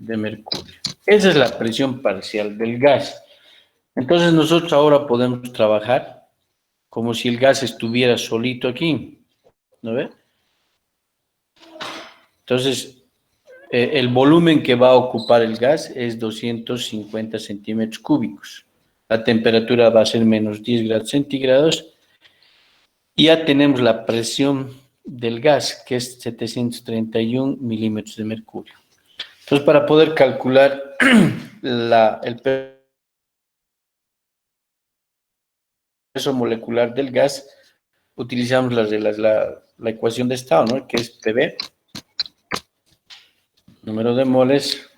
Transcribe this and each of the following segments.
de mercurio. Esa es la presión parcial del gas. Entonces nosotros ahora podemos trabajar como si el gas estuviera solito aquí, ¿no ve? Entonces, el volumen que va a ocupar el gas es 250 centímetros cúbicos. La temperatura va a ser menos 10 grados centígrados. Y ya tenemos la presión del gas, que es 731 milímetros de mercurio. Entonces, para poder calcular el peso molecular del gas, utilizamos la ecuación de estado, ¿no? Que es PV, número de moles,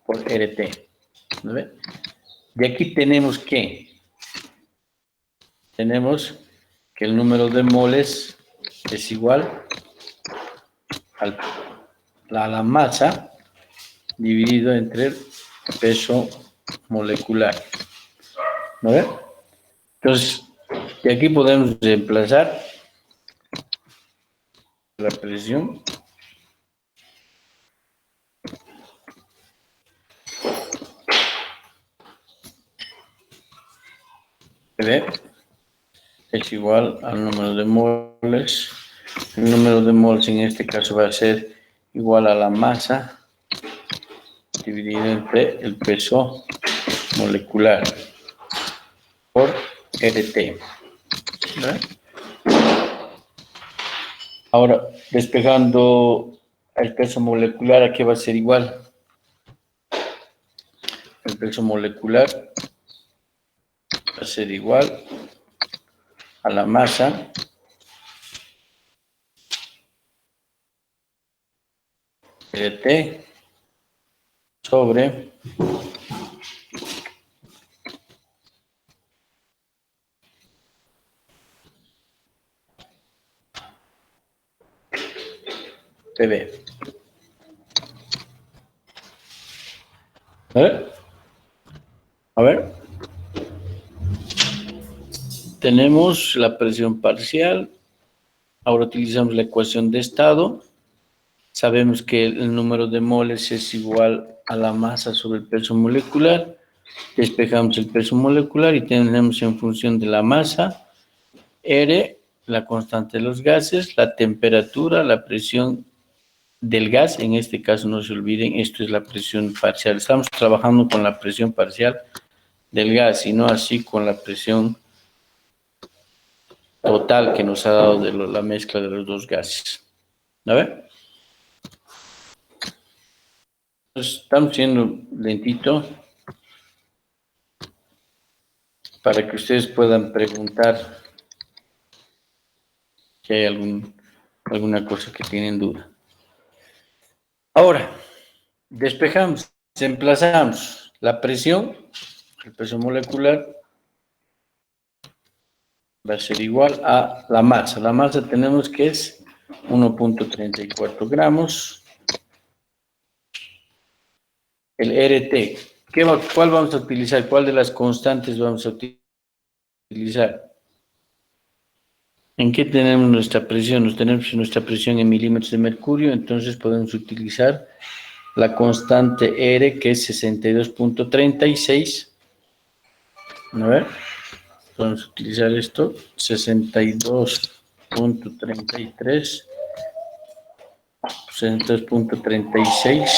por RT. ¿No ve? De aquí tenemos que el número de moles es igual a la masa dividido entre el peso molecular. ¿No ve? Entonces, de aquí podemos reemplazar la presión PV es igual al número de moles. El número de moles en este caso va a ser igual a la masa dividido entre el peso molecular por RT. ¿Ve? Ahora, despejando el peso molecular, ¿a qué va a ser igual? El peso molecular va a ser igual a la masa RT sobre PV. A ver. Tenemos la presión parcial. Ahora utilizamos la ecuación de estado. Sabemos que el número de moles es igual a la masa sobre el peso molecular. Despejamos el peso molecular y tenemos en función de la masa R, la constante de los gases, la temperatura, la presión del gas. En este caso, no se olviden, esto es la presión parcial. Estamos trabajando con la presión parcial del gas y no así con la presión total que nos ha dado de la mezcla de los dos gases. ¿A ver? Entonces, estamos siendo lentito para que ustedes puedan preguntar si hay alguna cosa que tienen duda. Ahora, despejamos, emplazamos la presión, el peso molecular va a ser igual a la masa. La masa tenemos que es 1.34 gramos. El RT, ¿cuál vamos a utilizar? ¿Cuál de las constantes vamos a utilizar? ¿En qué tenemos nuestra presión? Nos tenemos nuestra presión en milímetros de mercurio, entonces podemos utilizar la constante R, que es 62.36. A ver, podemos utilizar esto, 62.33, 62.36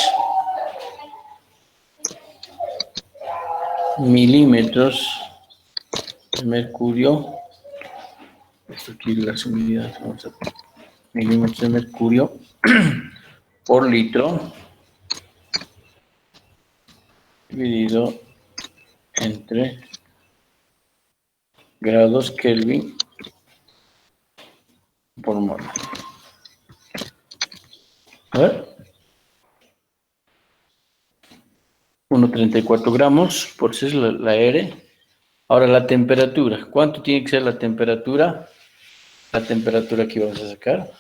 milímetros de mercurio. Esto aquí las unidades, vamos a milímetros de mercurio por litro dividido entre grados Kelvin por mol. A ver. 1.34 gramos por ser la R. Ahora la temperatura. ¿Cuánto tiene que ser la temperatura? La temperatura que vamos a sacar.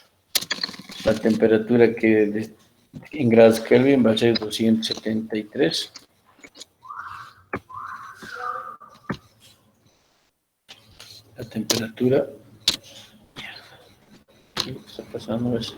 La temperatura que en grados Kelvin va a ser 273. La temperatura. ¿Qué está pasando eso?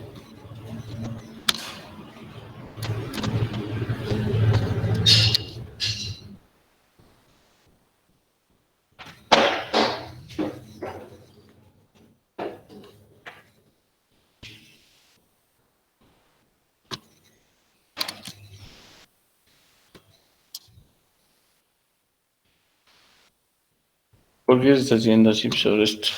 ¿Por qué se está haciendo así sobre esto?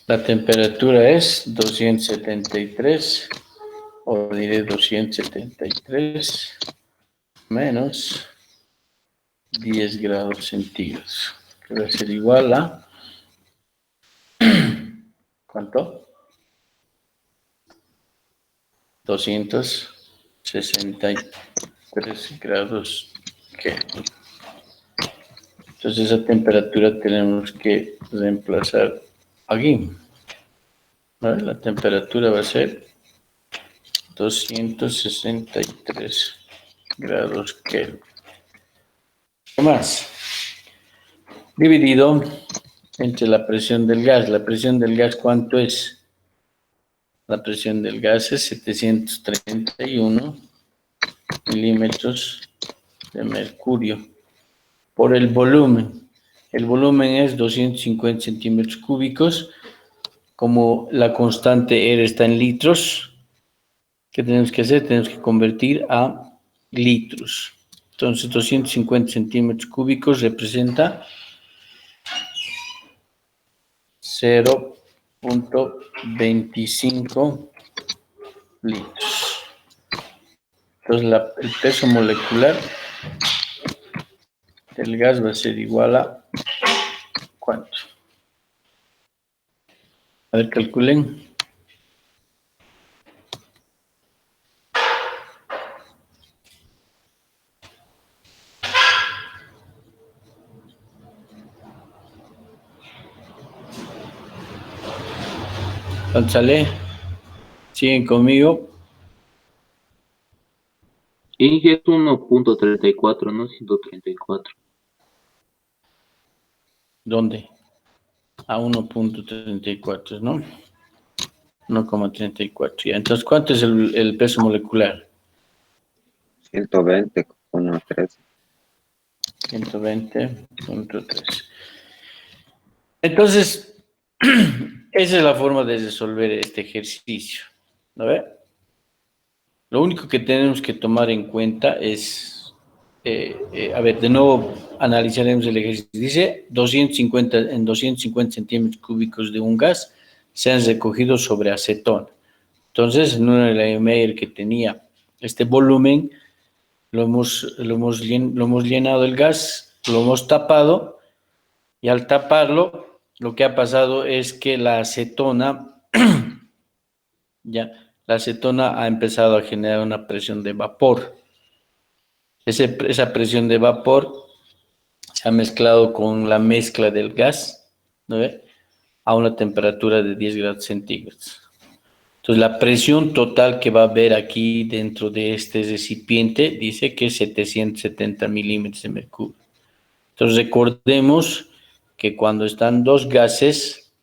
La temperatura es 273, o diré 273 menos 10 grados centígrados, que va a ser igual a, ¿cuánto? 263 grados Kelvin. Entonces esa temperatura tenemos que reemplazar aquí. ¿Vale? La temperatura va a ser 263 grados Kelvin. ¿Qué más? Dividido entre la presión del gas. La presión del gas, ¿cuánto es? La presión del gas es 731 milímetros de mercurio por el volumen. El volumen es 250 centímetros cúbicos. Como la constante R está en litros, ¿qué tenemos que hacer? Tenemos que convertir a litros. Entonces, 250 centímetros cúbicos representa 0.25 litros. Entonces, el peso molecular del gas va a ser igual a ¿cuánto? A ver, calculen. ¿Cuánto sale? ¿Siguen conmigo? Inge es 1.34, no 134. ¿Dónde? A 1.34, ¿no? 1,34. Ya. Entonces, ¿cuánto es el peso molecular? 120,13. 120.3. Entonces, esa es la forma de resolver este ejercicio. ¿No ve? Lo único que tenemos que tomar en cuenta es, a ver, de nuevo analizaremos el ejercicio. Dice 250 centímetros cúbicos de un gas se han recogido sobre acetona. Entonces, en una Meyer que tenía este volumen, lo hemos llenado el gas, lo hemos tapado, y al taparlo, lo que ha pasado es que la acetona, la acetona ha empezado a generar una presión de vapor. Esa presión de vapor se ha mezclado con la mezcla del gas, ¿no ve? A una temperatura de 10 grados centígrados. Entonces, la presión total que va a haber aquí dentro de este recipiente dice que es 770 milímetros de mercurio. Entonces, recordemos que cuando están dos gases,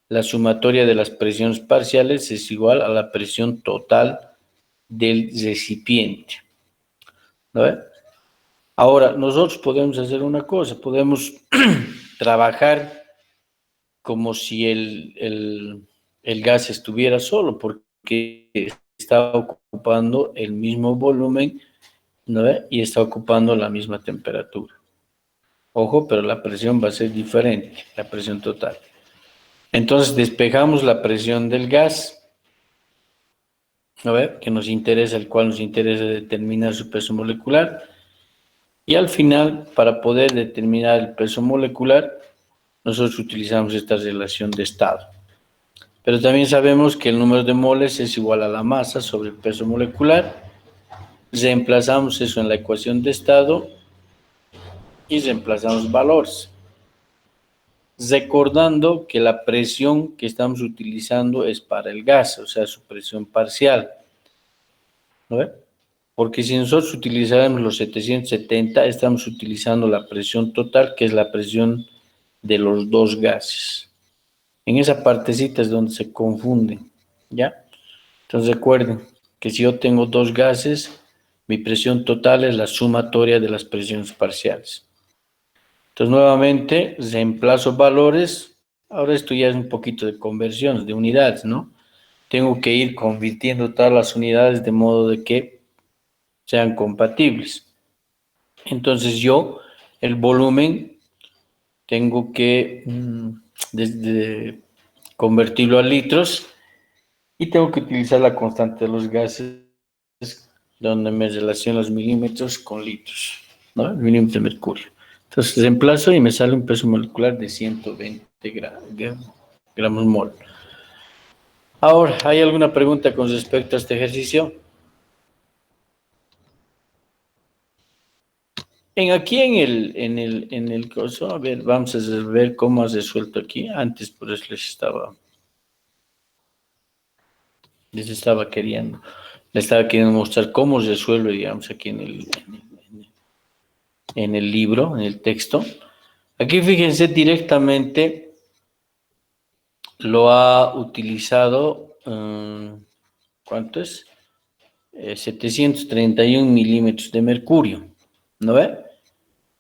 la sumatoria de las presiones parciales es igual a la presión total del recipiente. ¿No ve? Ahora, nosotros podemos hacer una cosa, podemos trabajar como si el gas estuviera solo, porque está ocupando el mismo volumen, ¿no ve? Y está ocupando la misma temperatura. Ojo, pero la presión va a ser diferente, la presión total. Entonces despejamos la presión del gas, ¿no ve? Que nos interesa, el cual nos interesa determinar su peso molecular. Y al final, para poder determinar el peso molecular, nosotros utilizamos esta relación de estado. Pero también sabemos que el número de moles es igual a la masa sobre el peso molecular. Reemplazamos eso en la ecuación de estado y reemplazamos valores. Recordando que la presión que estamos utilizando es para el gas, o sea, su presión parcial. ¿No ve? Porque si nosotros utilizáramos los 770, estamos utilizando la presión total, que es la presión de los dos gases. En esa partecita es donde se confunden, ¿ya? Entonces recuerden que si yo tengo dos gases, mi presión total es la sumatoria de las presiones parciales. Entonces, nuevamente, reemplazo valores. Ahora esto ya es un poquito de conversiones, de unidades, ¿no? Tengo que ir convirtiendo todas las unidades de modo de que sean compatibles. Entonces el volumen, tengo que convertirlo a litros y tengo que utilizar la constante de los gases, donde me relaciono los milímetros con litros, ¿no? El milímetro de mercurio. Entonces reemplazo y me sale un peso molecular de 120 gramos mol. Ahora, ¿hay alguna pregunta con respecto a este ejercicio? Aquí en el curso, a ver, vamos a ver cómo has resuelto aquí. Antes, por eso les estaba queriendo mostrar cómo se resuelve, digamos, aquí en el libro, en el texto. Aquí fíjense directamente, lo ha utilizado, ¿cuánto es? 731 milímetros de mercurio, ¿no ve?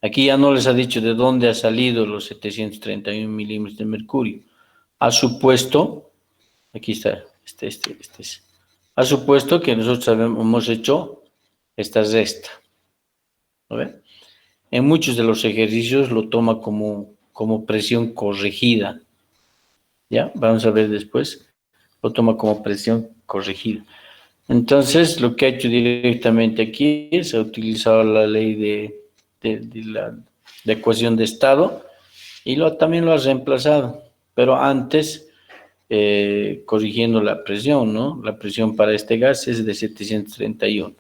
Aquí ya no les ha dicho de dónde ha salido los 731 milímetros de mercurio. Ha supuesto, aquí está, este es. Ha supuesto que nosotros hemos hecho esta resta, ¿no ve? En muchos de los ejercicios lo toma como presión corregida, ¿ya? Vamos a ver después, lo toma como presión corregida. Entonces, lo que ha hecho directamente aquí es ha utilizado la ley de la ecuación de estado y también lo ha reemplazado, pero antes corrigiendo la presión, ¿no? La presión para este gas es de 731.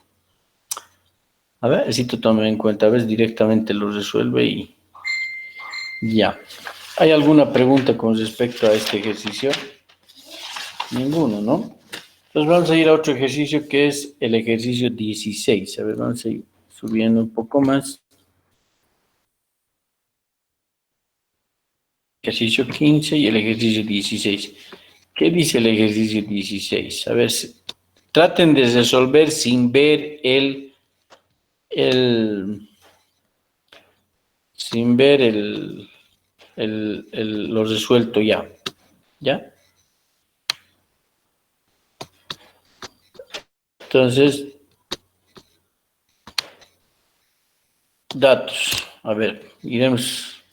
A ver, necesito tomar en cuenta, a ver, directamente lo resuelve y ya. ¿Hay alguna pregunta con respecto a este ejercicio? Ninguno, ¿no? Entonces vamos a ir a otro ejercicio que es el ejercicio 16. A ver, vamos a ir subiendo un poco más. Ejercicio 15 y el ejercicio 16. ¿Qué dice el ejercicio 16? A ver, traten de resolver sin ver sin ver lo resuelto ya. ¿Ya? Entonces, datos. A ver, iremos.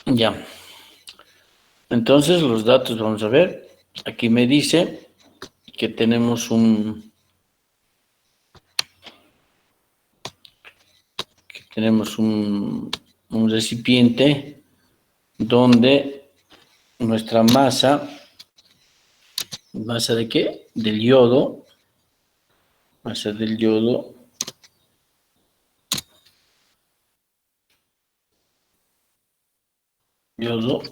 Ya. Entonces, los datos, vamos a ver. Aquí me dice que tenemos un recipiente donde nuestra ¿masa de qué? Del yodo, masa del yodo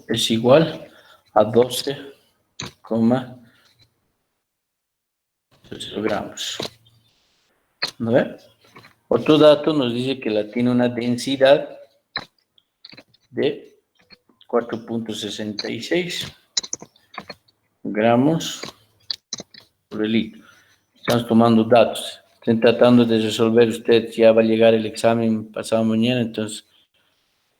es igual a 12,0 gramos. ¿No ve? Otro dato nos dice que tiene una densidad de 4,66 gramos por el litro. Estamos tomando datos. Estén tratando de resolver usted, ya va a llegar el examen pasado mañana, entonces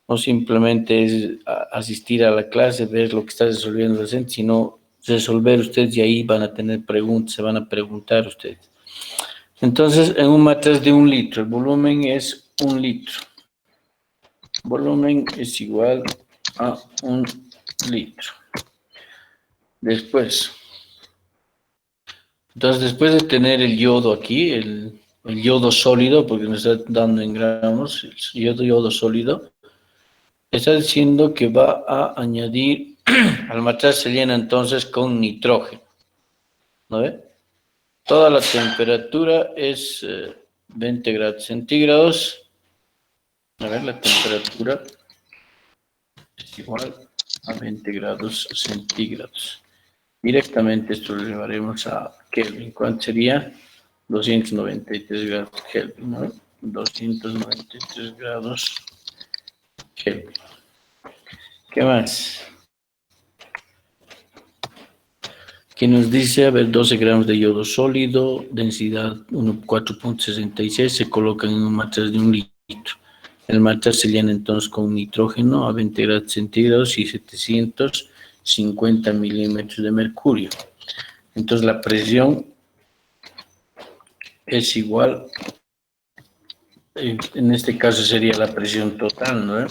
no simplemente es asistir a la clase, ver lo que está resolviendo el docente, sino resolver ustedes y ahí van a tener preguntas, se van a preguntar ustedes. Entonces, en un matriz de 1 litro, el volumen es 1 litro. Volumen es igual a 1 litro. Después de tener el yodo aquí, el yodo sólido, porque nos está dando en gramos, el yodo sólido, está diciendo que va a añadir, al matriz se llena entonces con nitrógeno, ¿no ve? Toda la temperatura es 20 grados centígrados. A ver, la temperatura es igual a 20 grados centígrados. Directamente esto lo llevaremos a Kelvin. ¿Cuánto sería? 293 grados Kelvin, ¿no? 293 grados Kelvin. ¿Qué más? que nos dice, a ver, 12 gramos de yodo sólido, densidad 4.66, se colocan en un matraz de 1 litro. El matraz se llena entonces con nitrógeno a 20 grados centígrados y 750 milímetros de mercurio. Entonces la presión es igual, en este caso sería la presión total, ¿no?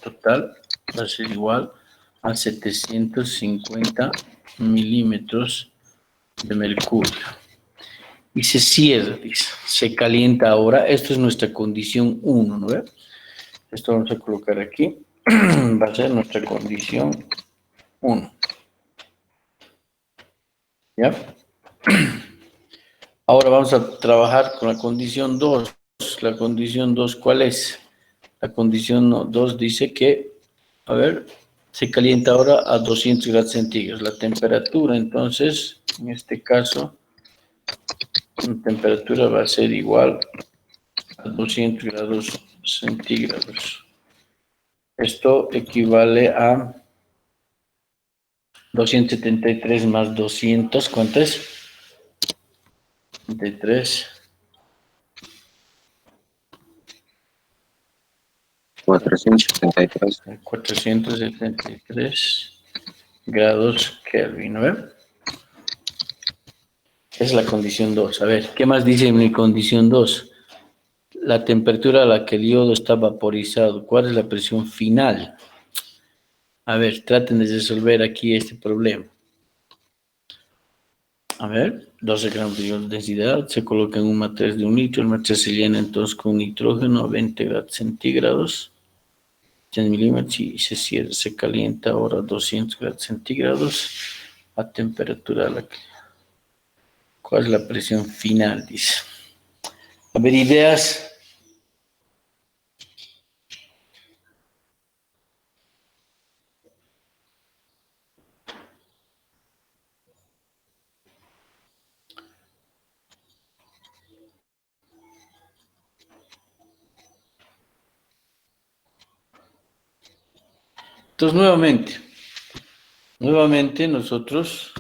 Total va a ser igual a 750 milímetros de mercurio. Y se cierra, dice, se calienta ahora. Esto es nuestra condición 1, ¿no? Esto vamos a colocar aquí. Va a ser nuestra condición 1. ¿Ya? Ahora vamos a trabajar con la condición 2. La condición 2, ¿cuál es? La condición 2 dice que, a ver, se calienta ahora a 200 grados centígrados. La temperatura, entonces, en este caso, la temperatura va a ser igual a 200 grados centígrados. Esto equivale a 273 más 200, ¿cuánto es? 73. 473. 473 grados Kelvin, ¿no? Esa es la condición 2. A ver, ¿qué más dice mi condición 2? La temperatura a la que el yodo está vaporizado. ¿Cuál es la presión final? A ver, traten de resolver aquí este problema. A ver, 12 gramos de yodo de densidad, se coloca en un matraz de 1 litro, el matraz se llena entonces con nitrógeno a 20 grados centígrados, 10 milímetros y se cierra, se calienta ahora a 200 grados centígrados a temperatura a la que... ¿Cuál es la presión final? Dice. A ver, ideas. Entonces, nuevamente nosotros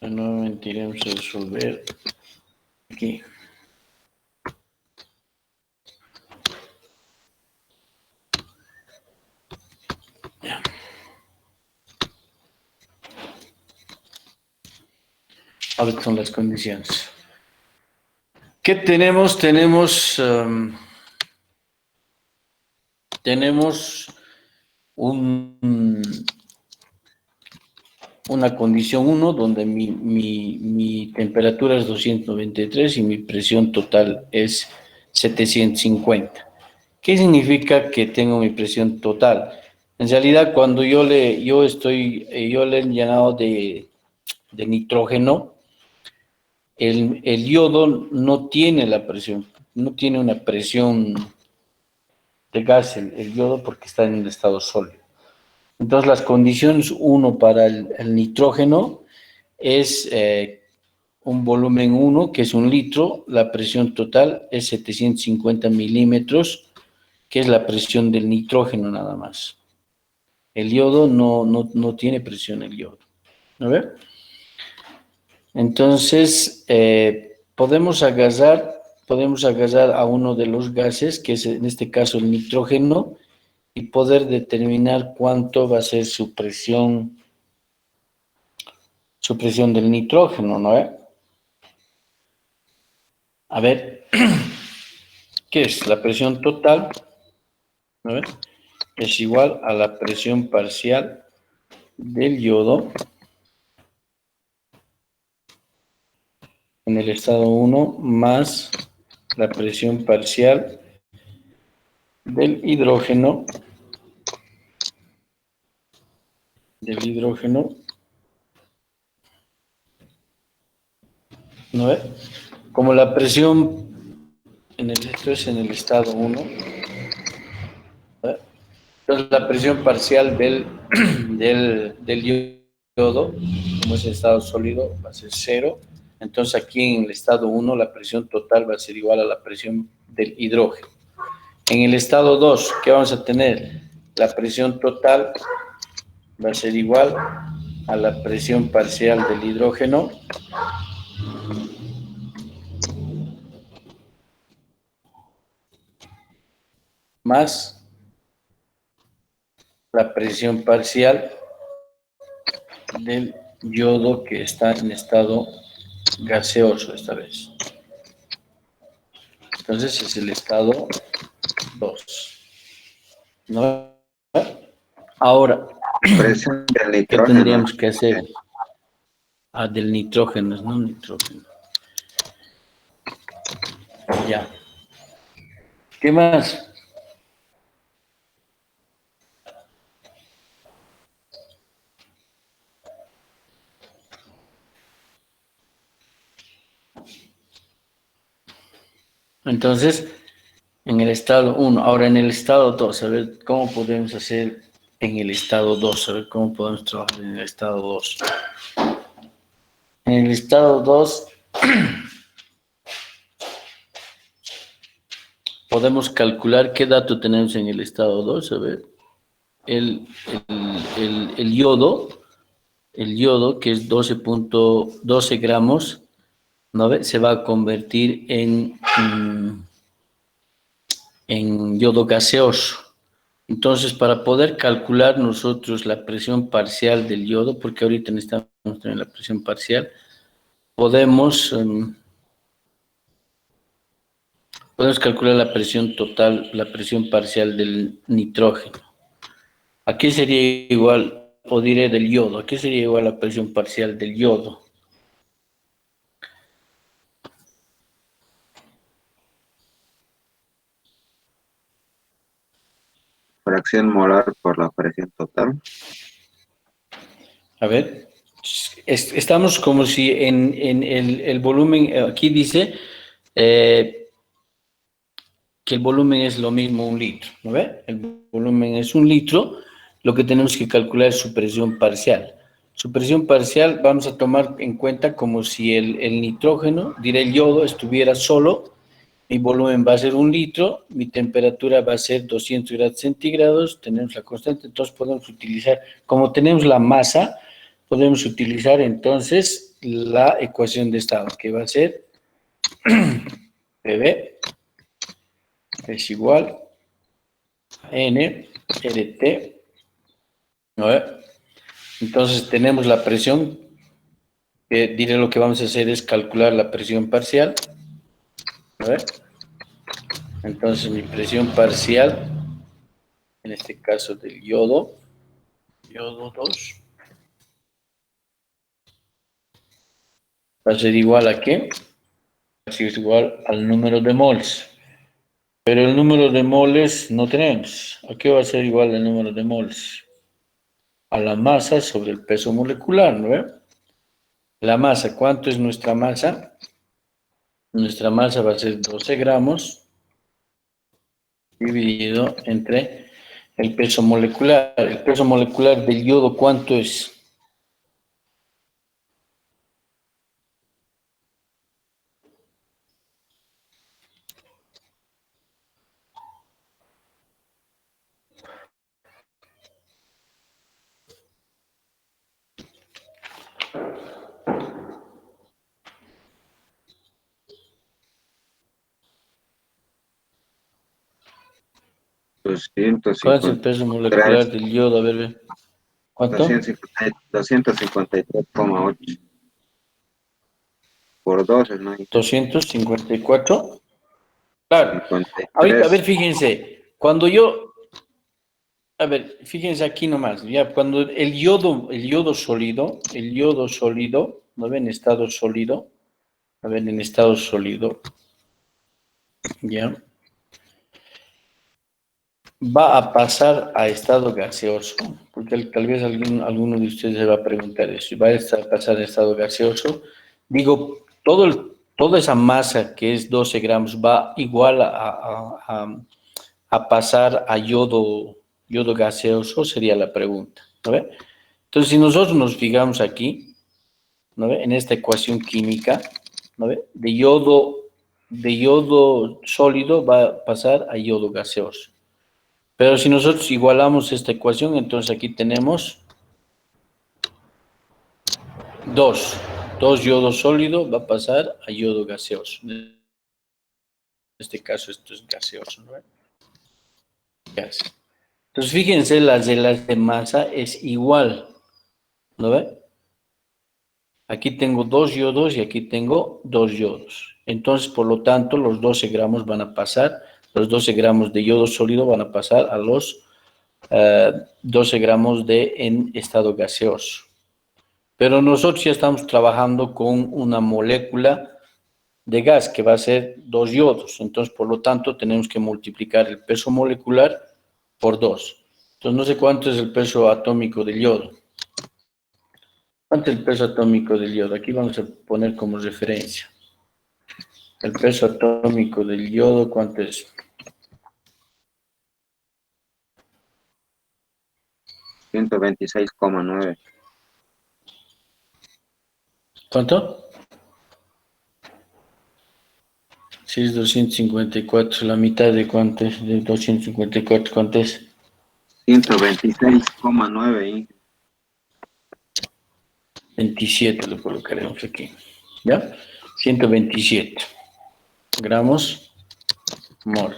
nuevamente iremos a resolver aquí. Ya. A ver qué son las condiciones. ¿Qué tenemos? Tenemos una condición 1 donde mi temperatura es 293 y mi presión total es 750. ¿Qué significa que tengo mi presión total? En realidad, cuando yo le he llenado de nitrógeno, el yodo no tiene la presión, no tiene una presión de gas el yodo porque está en un estado sólido. Entonces, las condiciones 1 para el nitrógeno es un volumen 1, que es 1 litro, la presión total es 750 milímetros, que es la presión del nitrógeno nada más. El yodo no tiene presión, el yodo. ¿A ver? Entonces, podemos agarrar a uno de los gases, que es en este caso el nitrógeno, y poder determinar cuánto va a ser su presión del nitrógeno, ¿no? A ver, ¿qué es? La presión total, ¿no? Es igual a la presión parcial del yodo en el estado 1 más la presión parcial del hidrógeno ¿no ve? Como la presión esto es en el estado 1, ¿ve? Entonces la presión parcial del yodo como es el estado sólido, va a ser 0. Entonces aquí en el estado 1 la presión total va a ser igual a la presión del hidrógeno. En el estado 2, ¿qué vamos a tener? La presión total va a ser igual a la presión parcial del hidrógeno más la presión parcial del yodo que está en estado gaseoso esta vez. Entonces es el estado 2. ¿No? Ahora, Presión del ¿qué nitrógeno. tendríamos que hacer? Ah, del nitrógeno, no nitrógeno. Ya. ¿Qué más? Entonces, en el estado 1, ahora en el estado 2, a ver cómo podemos hacer en el estado 2, a ver cómo podemos trabajar en el estado 2. En el estado 2 podemos calcular qué dato tenemos en el estado 2, a ver. El yodo, que es 12.12 gramos, ¿no ve? Se va a convertir en yodo gaseoso. Entonces, para poder calcular nosotros la presión parcial del yodo, porque ahorita necesitamos tener la presión parcial, podemos calcular la presión total, la presión parcial del nitrógeno. ¿A qué sería igual, o diré del yodo? ¿A qué sería igual la presión parcial del yodo? Fracción molar por la presión total. A ver, estamos como si en el volumen, aquí dice que el volumen es lo mismo 1 litro, ¿no ve? El volumen es 1 litro, lo que tenemos que calcular es su presión parcial. Su presión parcial vamos a tomar en cuenta como si el nitrógeno, diré el yodo, estuviera solo, mi volumen va a ser 1 litro, mi temperatura va a ser 200 grados centígrados, tenemos la constante, entonces podemos utilizar, como tenemos la masa, podemos utilizar entonces la ecuación de estado, que va a ser PV es igual a N RT, ¿no? Entonces tenemos la presión, que diré lo que vamos a hacer es calcular la presión parcial, ¿no? Entonces mi presión parcial, en este caso del yodo 2, va a ser igual a ¿qué? Va a ser igual al número de moles. Pero el número de moles no tenemos. ¿A qué va a ser igual el número de moles? A la masa sobre el peso molecular, ¿no ve? La masa, ¿cuánto es nuestra masa? Nuestra masa va a ser 12 gramos dividido entre el peso molecular. El peso molecular del yodo, ¿cuánto es? ¿Cuál es el peso molecular del yodo? A ver, ve. ¿Cuánto? 253,8 por 12, ¿no? 254. Claro. 53. Ahorita, a ver, fíjense, a ver, fíjense aquí nomás, ya, cuando el yodo sólido, ¿no ven? Estado sólido, a ver, en estado sólido, ya, va a pasar a estado gaseoso, porque tal vez alguno de ustedes se va a preguntar eso, va a pasar a estado gaseoso, digo, toda esa masa que es 12 gramos va igual a pasar a yodo gaseoso, sería la pregunta, ¿no ve? Entonces, si nosotros nos fijamos aquí, ¿no ve? En esta ecuación química, ¿no ve? De yodo sólido va a pasar a yodo gaseoso. Pero si nosotros igualamos esta ecuación, entonces aquí tenemos 2 yodo sólido va a pasar a yodo gaseoso. En este caso esto es gaseoso, ¿no? Gas. Entonces fíjense, las de masa es igual, ¿no ve? Aquí tengo 2 yodos y aquí tengo 2 yodos. Entonces, por lo tanto, los 12 gramos van a pasar, los 12 gramos de yodo sólido van a pasar a los 12 gramos en estado gaseoso. Pero nosotros ya estamos trabajando con una molécula de gas que va a ser 2 yodos. Entonces, por lo tanto, tenemos que multiplicar el peso molecular por 2. Entonces, no sé cuánto es el peso atómico del yodo. ¿Cuánto es el peso atómico del yodo? Aquí vamos a poner como referencia. El peso atómico del yodo, ¿cuánto es? $126,9. ¿Cuánto? Si es 254, la mitad de cuánto es, de 254, ¿cuánto es? 126,9, Inge. 27 lo colocaremos aquí, ¿ya? 127 gramos mol.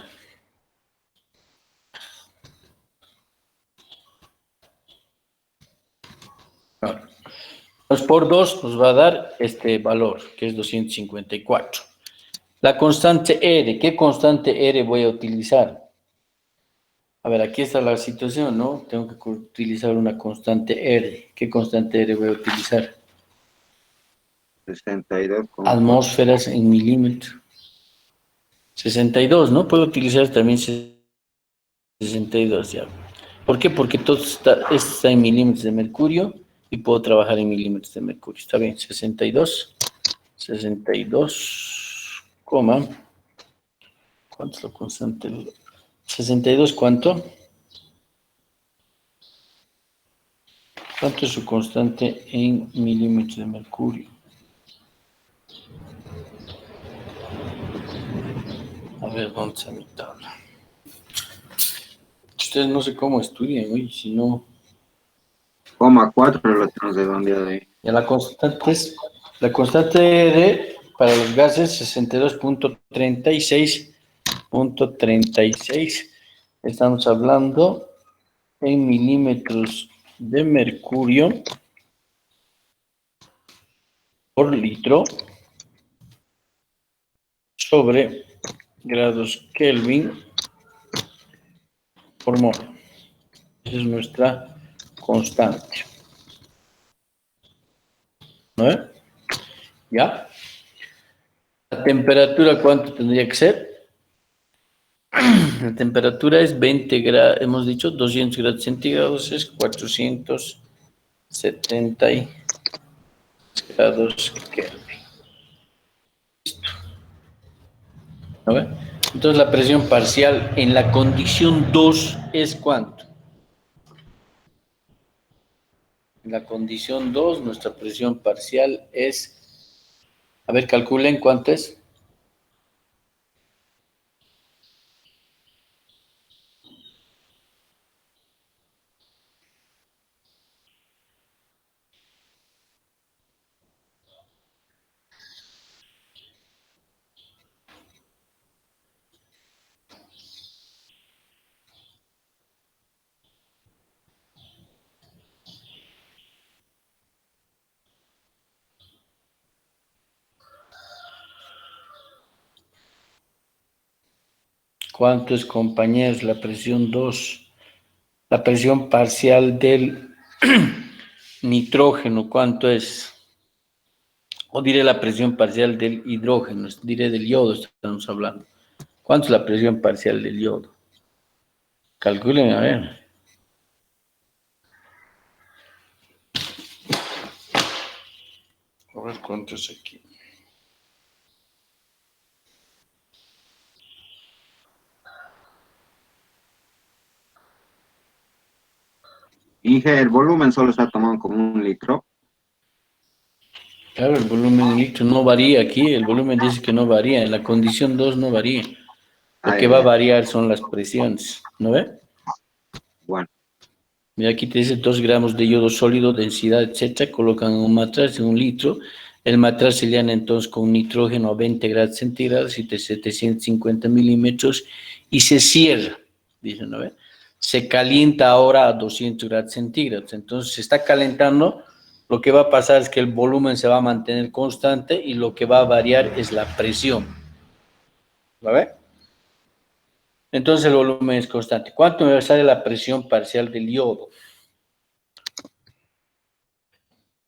Ahora, pues por 2 nos va a dar este valor, que es 254. La constante R, ¿qué constante R voy a utilizar? A ver, aquí está la situación, ¿no? Tengo que utilizar una constante R. ¿Qué constante R voy a utilizar? 62,4. Atmósferas en milímetros. 62, ¿no? Puedo utilizar también 62, ya. ¿Por qué? Porque todo está en milímetros de mercurio y puedo trabajar en milímetros de mercurio. Está bien, 62, coma, ¿cuánto es la constante? 62, ¿cuánto? ¿Cuánto es su constante en milímetros de mercurio? A ver, ¿dónde está mi tabla? Ustedes no sé cómo estudian, oye, si no... 4 lo tenemos redondeado ahí. Ya la constante R para los gases 62.36. Estamos hablando en milímetros de mercurio por litro sobre grados Kelvin por mol. Esa es nuestra constante. ¿No es? ¿Ya? La temperatura, ¿cuánto tendría que ser? La temperatura es 20 grados, hemos dicho 200 grados centígrados, es 470 grados Kelvin. Listo. ¿No ve? Entonces la presión parcial en la condición 2 es ¿cuánto? En la condición 2 nuestra presión parcial es, a ver, calculen cuánto es. ¿Cuánto es, compañeros, la presión 2? La presión parcial del nitrógeno, ¿cuánto es? O diré la presión parcial del hidrógeno, diré del yodo, estamos hablando. ¿Cuánto es la presión parcial del yodo? Calculen, a ver. A ver cuánto es aquí. Inge, el volumen solo está tomado como 1 litro. Claro, el volumen en litros no varía aquí, el volumen dice que no varía, en la condición 2 no varía. Lo Ah, que ya, va a ya. variar son las presiones, ¿no ve? Bueno, Mira, aquí te dice 2 gramos de yodo sólido, densidad, etcétera, colocan en un matraz de 1 litro. El matraz se llena entonces con nitrógeno a 20 grados centígrados y de 750 milímetros y se cierra, dice, ¿no ve? Se calienta ahora a 200 grados centígrados. Entonces se está calentando, lo que va a pasar es que el volumen se va a mantener constante y lo que va a variar es la presión. ¿Lo ve? Entonces el volumen es constante. ¿Cuánto me sale la presión parcial del yodo?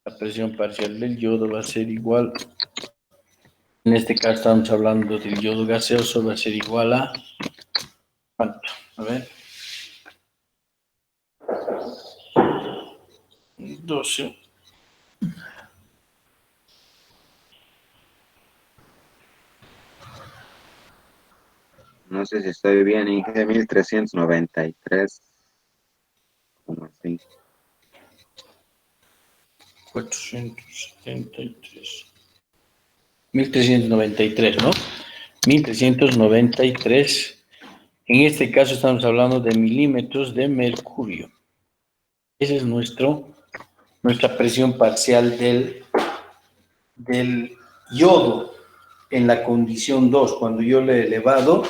La presión parcial del yodo va a ser igual, en este caso estamos hablando del yodo gaseoso, va a ser igual a, ¿cuánto? A ver, 12. no sé si estoy bien, Inge, 1393, como así. 473. 1393, ¿no? 1393. En este caso estamos hablando de milímetros de mercurio. Esa es nuestra presión parcial del yodo en la condición 2 cuando yo le he elevado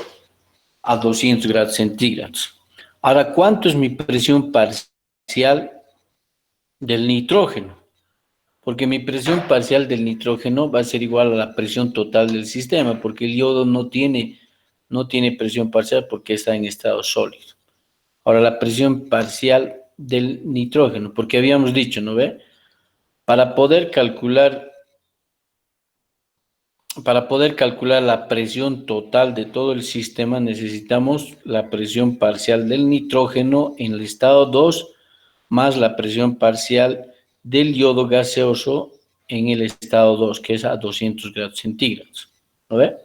a 200 grados centígrados. Ahora, ¿cuánto es mi presión parcial del nitrógeno? Porque mi presión parcial del nitrógeno va a ser igual a la presión total del sistema, porque el yodo no tiene presión parcial porque está en estado sólido. Ahora, la presión parcial del nitrógeno, porque habíamos dicho, ¿no ve? Para poder calcular la presión total de todo el sistema, necesitamos la presión parcial del nitrógeno en el estado 2 más la presión parcial del yodo gaseoso en el estado 2, que es a 200 grados centígrados. ¿No ve?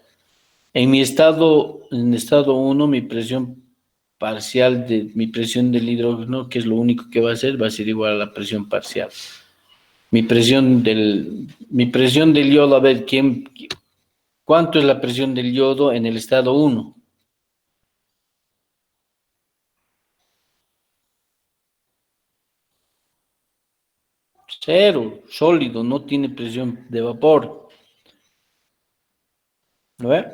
En estado 1, mi presión del hidrógeno, que es lo único que va a ser igual a la presión parcial. Mi presión del yodo, a ver, ¿cuánto es la presión del yodo en el estado 1? Cero, sólido, no tiene presión de vapor. ¿No ve?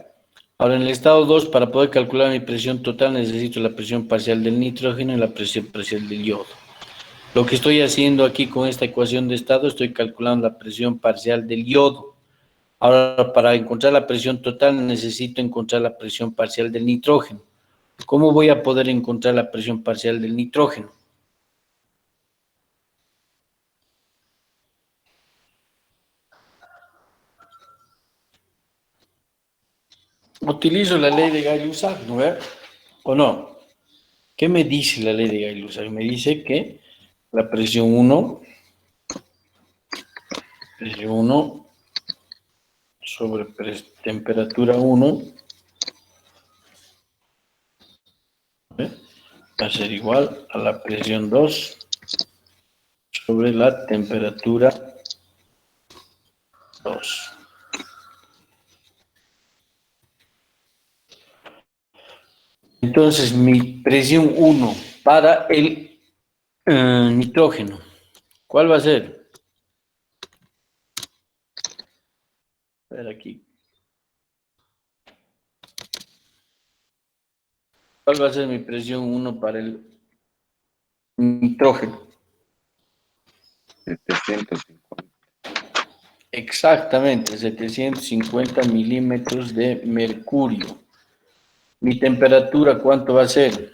Ahora, en el estado 2, para poder calcular mi presión total, necesito la presión parcial del nitrógeno y la presión parcial del yodo. Lo que estoy haciendo aquí con esta ecuación de estado, estoy calculando la presión parcial del yodo. Ahora, para encontrar la presión total, necesito encontrar la presión parcial del nitrógeno. ¿Cómo voy a poder encontrar la presión parcial del nitrógeno? Utilizo la ley de Gay-Lussac, ¿no ve? ¿O no? ¿Qué me dice la ley de Gay-Lussac? Me dice que la presión 1 sobre temperatura 1 va a ser igual a la presión 2 sobre la temperatura 2. Entonces, mi presión 1 para el nitrógeno, ¿cuál va a ser? A ver aquí. ¿Cuál va a ser mi presión 1 para el nitrógeno? 750. Exactamente, 750 milímetros de mercurio. Mi temperatura, ¿cuánto va a ser?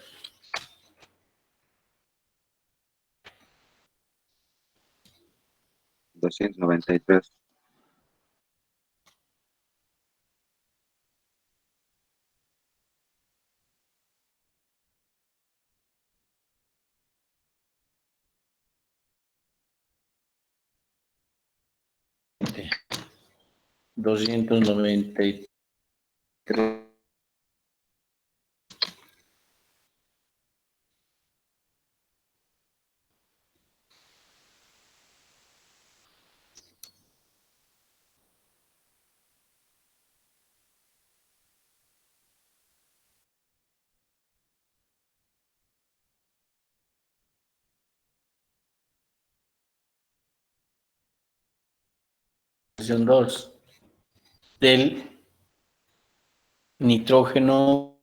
293. 293. presión 2 del nitrógeno